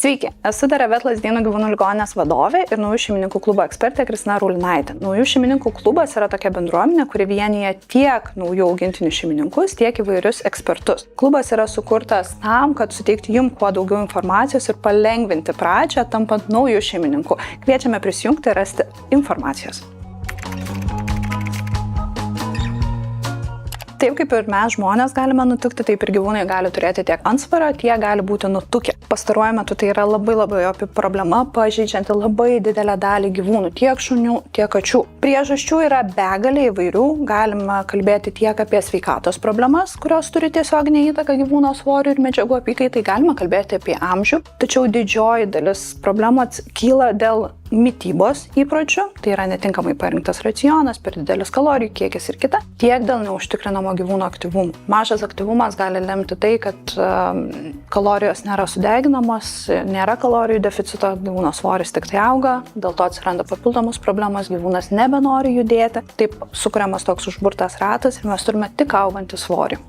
Sveiki, esu Darevet Lazdynų gyvūnų ligoninės vadovė ir naujų šeimininkų klubo ekspertė Kristina Rulinaitė. Naujų šeimininkų klubas yra tokia bendruomenė, kuri vienyje tiek naujų augintinių šeimininkus, tiek įvairius ekspertus. Klubas yra sukurtas tam, kad suteikti jums kuo daugiau informacijos ir palengvinti pradžią tampant naujų šeimininkų. Kviečiame prisijungti ir rasti informacijos. Taip kaip ir mes žmonės galime nutukti, taip ir gyvūnai gali turėti tiek antsvorio, tiek gali būti nutukę. Pastaruoju metu tai yra labai opi problema, pažeidžianti labai didelę dalį gyvūnų, tiek šunių, tiek kačių. Priežasčių yra begalė įvairių, galima kalbėti tiek apie sveikatos problemas, kurios turi tiesioginę įtaką gyvūno svoriui ir medžiagų apykaitai, galima kalbėti apie amžių, tačiau didžioji dalis problemų kyla dėl mitybos įpročių, tai yra netinkamai parinktas racionas, per didelis kalorijų kiekis ir kita, tiek dėl neužtikrinamo gyvūno aktyvumo. Mažas aktyvumas gali lemti tai, kad kalorijos nėra sudeginamos, nėra kalorijų deficito, gyvūno svoris tik tai auga, dėl to atsiranda papildomos problemos, gyvūnas nebenori judėti, taip sukuriamas toks užburtas ratas ir mes turime tik augantį svorį.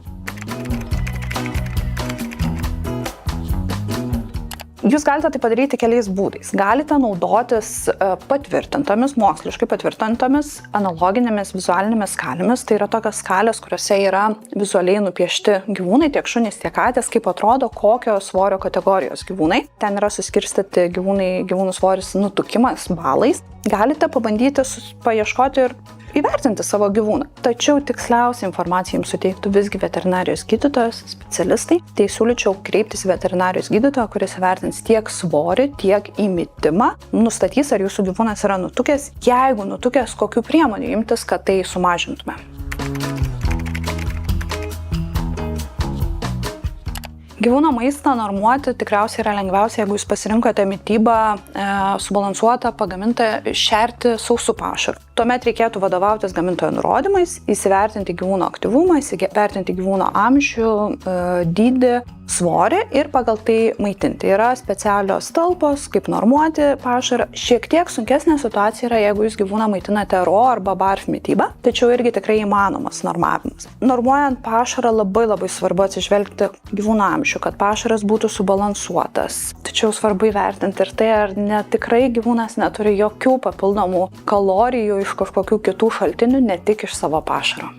Jūs galite tai padaryti keliais būdais. Galite naudotis patvirtintomis, moksliškai patvirtintomis analoginėmis vizualinėmis skalėmis. Tai yra tokios skalės, kuriuose yra vizualiai nupiešti gyvūnai, tiek šunys, tiek katės, kaip atrodo kokio svorio kategorijos gyvūnai. Ten yra suskirstyti gyvūnų svoris nutukimas balais. Galite pabandyti paieškoti ir įvertinti savo gyvūną. Tačiau tiksliausią informaciją jums suteiktų visgi veterinarijos gydytojas, specialistai. Tai siūlyčiau kreiptis į veterinarijos gydytoją, kuris įvertins tiek svorį, tiek įmitimą, nustatys, ar jūsų gyvūnas yra nutukęs, jeigu nutukęs, kokių priemonių imtis, kad tai sumažintume. Gyvūno maistą normuoti tikriausiai yra lengviausia, jeigu jūs pasirinkote mitybą subalansuotą, pagamintą šerti sausų pašarų. Tuomet reikėtų vadovautis gamintojo nurodymais, įsivertinti gyvūno aktyvumą, įsivertinti gyvūno amžių, dydį, svorį ir pagal tai maitinti. Yra specialios talpos, kaip normuoti pašarą. Šiek tiek sunkesnė situacija yra, jeigu jūs gyvūną maitinate raw arba barf mitybą, tačiau irgi tikrai įmanomas normavimas. Normuojant pašarą labai svarbu atsižvelgti gyvūno amžių, kad pašaras būtų subalansuotas. Tačiau svarbu įvertinti ir tai, ar tikrai gyvūnas neturi jokių papildomų kalorijų iš kažkokių kitų šaltinių, ne tik iš savo pašaro.